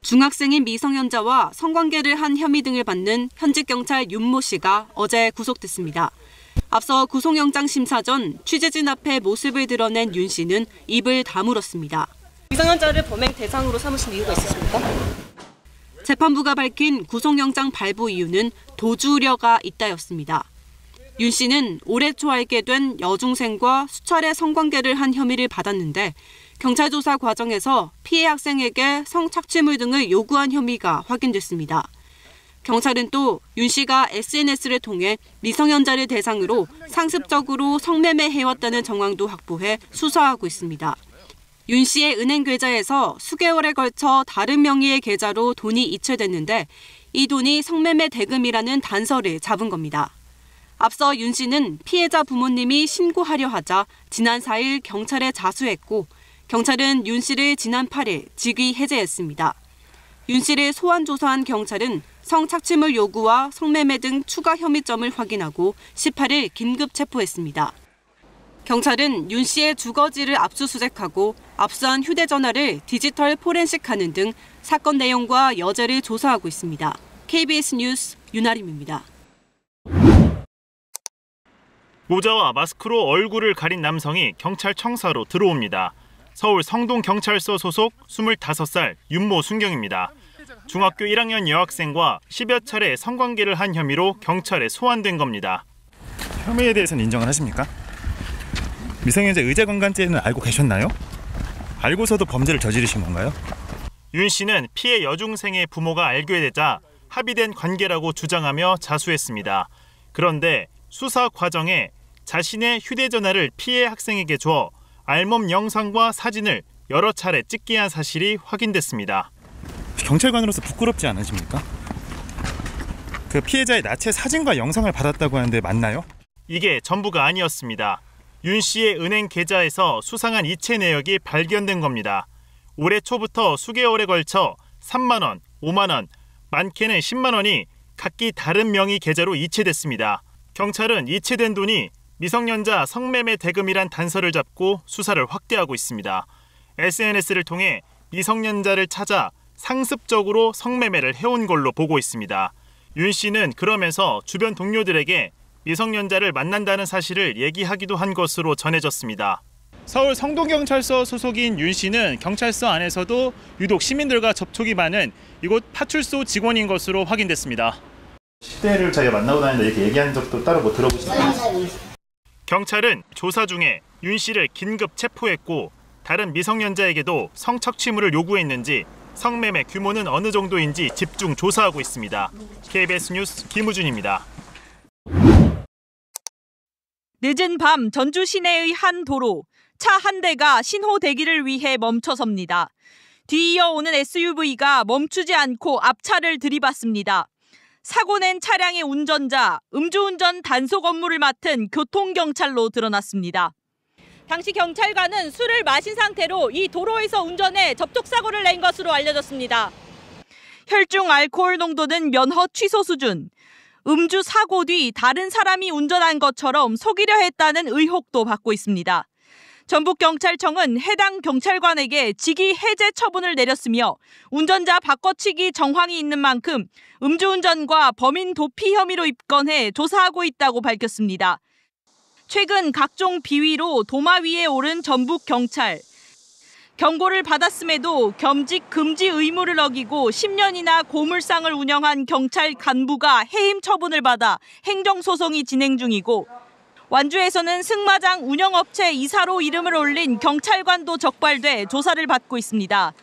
중학생인 미성년자와 성관계를 한 혐의 등을 받는 현직 경찰 윤모 씨가 어제 구속됐습니다. 앞서 구속영장 심사 전 취재진 앞에 모습을 드러낸 윤 씨는 입을 다물었습니다. 미성년자를 범행 대상으로 삼으신 이유가 있으십니까? 재판부가 밝힌 구속영장 발부 이유는 도주 우려가 있다였습니다. 윤 씨는 올해 초 알게 된 여중생과 수차례 성관계를 한 혐의를 받았는데 경찰 조사 과정에서 피해 학생에게 성착취물 등을 요구한 혐의가 확인됐습니다. 경찰은 또 윤 씨가 SNS를 통해 미성년자를 대상으로 상습적으로 성매매해왔다는 정황도 확보해 수사하고 있습니다. 윤 씨의 은행 계좌에서 수개월에 걸쳐 다른 명의의 계좌로 돈이 이체됐는데 이 돈이 성매매 대금이라는 단서를 잡은 겁니다. 앞서 윤 씨는 피해자 부모님이 신고하려 하자 지난 4일 경찰에 자수했고 경찰은 윤 씨를 지난 8일 직위 해제했습니다. 윤 씨를 소환 조사한 경찰은 성착취물 요구와 성매매 등 추가 혐의점을 확인하고 18일 긴급 체포했습니다. 경찰은 윤 씨의 주거지를 압수수색하고 압수한 휴대전화를 디지털 포렌식하는 등 사건 내용과 여죄를 조사하고 있습니다. KBS 뉴스 윤아림입니다. 모자와 마스크로 얼굴을 가린 남성이 경찰 청사로 들어옵니다. 서울 성동경찰서 소속 25살 윤모 순경입니다. 중학교 1학년 여학생과 10여 차례 성관계를 한 혐의로 경찰에 소환된 겁니다. 혐의에 대해서는 인정을 하십니까? 미성년자 의자건강죄는 알고 계셨나요? 알고서도 범죄를 저지르신 건가요? 윤 씨는 피해 여중생의 부모가 알게 되자 합의된 관계라고 주장하며 자수했습니다. 그런데 수사 과정에 자신의 휴대전화를 피해 학생에게 줘 알몸 영상과 사진을 여러 차례 찍게 한 사실이 확인됐습니다. 경찰관으로서 부끄럽지 않으십니까? 그 피해자의 나체 사진과 영상을 받았다고 하는데 맞나요? 이게 전부가 아니었습니다. 윤 씨의 은행 계좌에서 수상한 이체 내역이 발견된 겁니다. 올해 초부터 수개월에 걸쳐 3만 원, 5만 원, 많게는 10만 원이 각기 다른 명의 계좌로 이체됐습니다. 경찰은 이체된 돈이 미성년자 성매매 대금이란 단서를 잡고 수사를 확대하고 있습니다. SNS를 통해 미성년자를 찾아 상습적으로 성매매를 해온 걸로 보고 있습니다. 윤 씨는 그러면서 주변 동료들에게 미성년자를 만난다는 사실을 얘기하기도 한 것으로 전해졌습니다. 서울 성동경찰서 소속인 윤 씨는 경찰서 안에서도 유독 시민들과 접촉이 많은 이곳 파출소 직원인 것으로 확인됐습니다. 시대를 자기가 만나고 다닌다 이렇게 얘기한 적도 따로 뭐 들어보셨나요? 경찰은 조사 중에 윤 씨를 긴급 체포했고 다른 미성년자에게도 성착취물을 요구했는지 성매매 규모는 어느 정도인지 집중 조사하고 있습니다. KBS 뉴스 김우준입니다. 늦은 밤 전주 시내의 한 도로, 차 한 대가 신호 대기를 위해 멈춰섭니다. 뒤이어 오는 SUV가 멈추지 않고 앞차를 들이받습니다. 사고 낸 차량의 운전자, 음주운전 단속 업무를 맡은 교통경찰로 드러났습니다. 당시 경찰관은 술을 마신 상태로 이 도로에서 운전해 접촉사고를 낸 것으로 알려졌습니다. 혈중 알코올 농도는 면허 취소 수준. 음주 사고 뒤 다른 사람이 운전한 것처럼 속이려 했다는 의혹도 받고 있습니다. 전북경찰청은 해당 경찰관에게 직위 해제 처분을 내렸으며 운전자 바꿔치기 정황이 있는 만큼 음주운전과 범인 도피 혐의로 입건해 조사하고 있다고 밝혔습니다. 최근 각종 비위로 도마 위에 오른 전북경찰. 경고를 받았음에도 겸직 금지 의무를 어기고 10년이나 고물상을 운영한 경찰 간부가 해임 처분을 받아 행정소송이 진행 중이고 완주에서는 승마장 운영업체 이사로 이름을 올린 경찰관도 적발돼 조사를 받고 있습니다.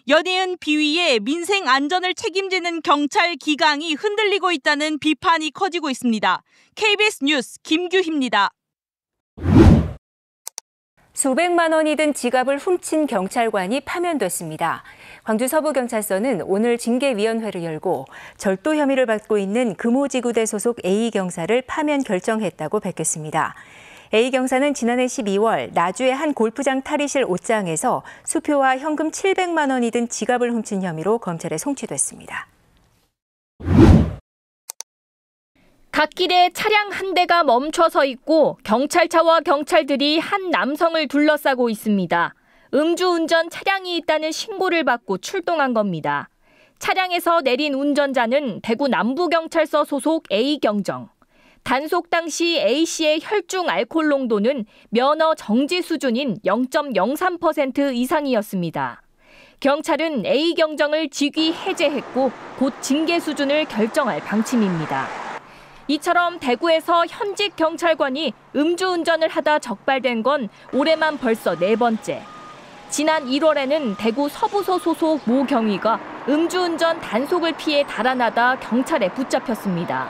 연이은 비위에 민생 안전을 책임지는 경찰 기강이 흔들리고 있다는 비판이 커지고 있습니다. KBS 뉴스 김규희입니다. 수백만 원이 든 지갑을 훔친 경찰관이 파면됐습니다. 광주 서부경찰서는 오늘 징계위원회를 열고 절도 혐의를 받고 있는 금호지구대 소속 A경사를 파면 결정했다고 밝혔습니다. A경사는 지난해 12월 나주의 한 골프장 탈의실 옷장에서 수표와 현금 700만 원이 든 지갑을 훔친 혐의로 검찰에 송치됐습니다. 갓길에 차량 한 대가 멈춰서 있고 경찰차와 경찰들이 한 남성을 둘러싸고 있습니다. 음주운전 차량이 있다는 신고를 받고 출동한 겁니다. 차량에서 내린 운전자는 대구 남부경찰서 소속 A경정. 단속 당시 A씨의 혈중 알코올 농도는 면허 정지 수준인 0.03% 이상이었습니다. 경찰은 A경정을 직위 해제했고 곧 징계 수준을 결정할 방침입니다. 이처럼 대구에서 현직 경찰관이 음주운전을 하다 적발된 건 올해만 벌써 4번째. 지난 1월에는 대구 서부서 소속 모 경위가 음주운전 단속을 피해 달아나다 경찰에 붙잡혔습니다.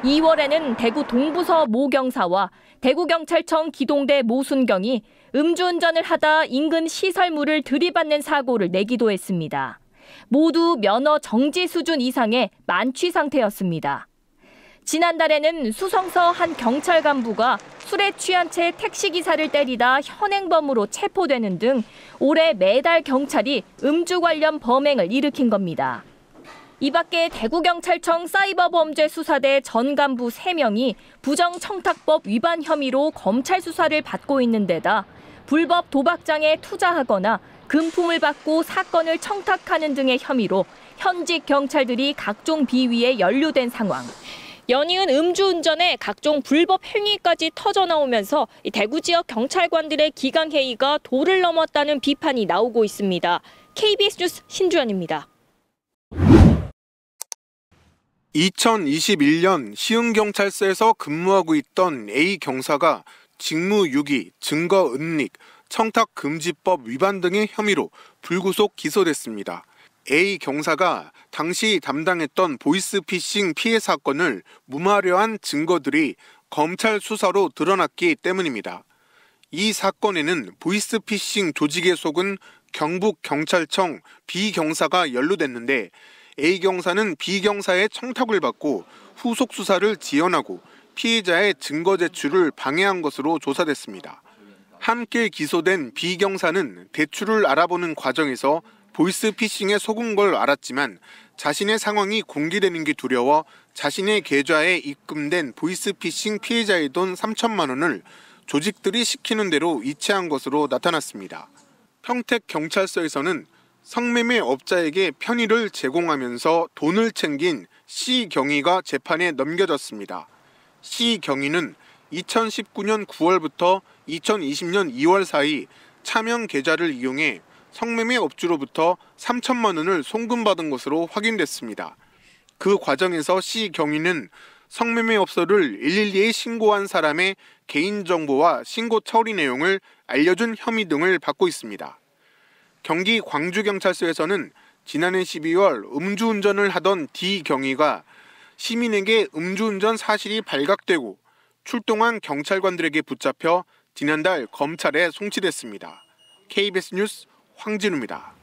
2월에는 대구 동부서 모 경사와 대구경찰청 기동대 모 순경이 음주운전을 하다 인근 시설물을 들이받는 사고를 내기도 했습니다. 모두 면허 정지 수준 이상의 만취 상태였습니다. 지난달에는 수성서 한 경찰 간부가 술에 취한 채 택시기사를 때리다 현행범으로 체포되는 등 올해 매달 경찰이 음주 관련 범행을 일으킨 겁니다. 이 밖에 대구경찰청 사이버범죄수사대 전 간부 3명이 부정청탁법 위반 혐의로 검찰 수사를 받고 있는 데다 불법 도박장에 투자하거나 금품을 받고 사건을 청탁하는 등의 혐의로 현직 경찰들이 각종 비위에 연루된 상황. 연이은 음주운전에 각종 불법 행위까지 터져나오면서 대구 지역 경찰관들의 기강회의가 도를 넘었다는 비판이 나오고 있습니다. KBS 뉴스 신주연입니다. 2021년 시흥경찰서에서 근무하고 있던 A 경사가 직무유기, 증거은닉, 청탁금지법 위반 등의 혐의로 불구속 기소됐습니다. A 경사가 당시 담당했던 보이스피싱 피해 사건을 무마하려 한 증거들이 검찰 수사로 드러났기 때문입니다. 이 사건에는 보이스피싱 조직에 속은 경북경찰청 B 경사가 연루됐는데 A 경사는 B 경사의 청탁을 받고 후속 수사를 지연하고 피해자의 증거 제출을 방해한 것으로 조사됐습니다. 함께 기소된 B 경사는 대출을 알아보는 과정에서 보이스피싱에 속은 걸 알았지만 자신의 상황이 공개되는 게 두려워 자신의 계좌에 입금된 보이스피싱 피해자의 돈 3천만 원을 조직들이 시키는 대로 이체한 것으로 나타났습니다. 평택경찰서에서는 성매매 업자에게 편의를 제공하면서 돈을 챙긴 C 경위가 재판에 넘겨졌습니다. C 경위는 2019년 9월부터 2020년 2월 사이 차명 계좌를 이용해 성매매 업주로부터 3천만 원을 송금받은 것으로 확인됐습니다. 그 과정에서 C 경위는 성매매업소를 112에 신고한 사람의 개인정보와 신고 처리 내용을 알려준 혐의 등을 받고 있습니다. 경기 광주경찰서에서는 지난해 12월 음주운전을 하던 D 경위가 시민에게 음주운전 사실이 발각되고 출동한 경찰관들에게 붙잡혀 지난달 검찰에 송치됐습니다. KBS 뉴스 황진우입니다.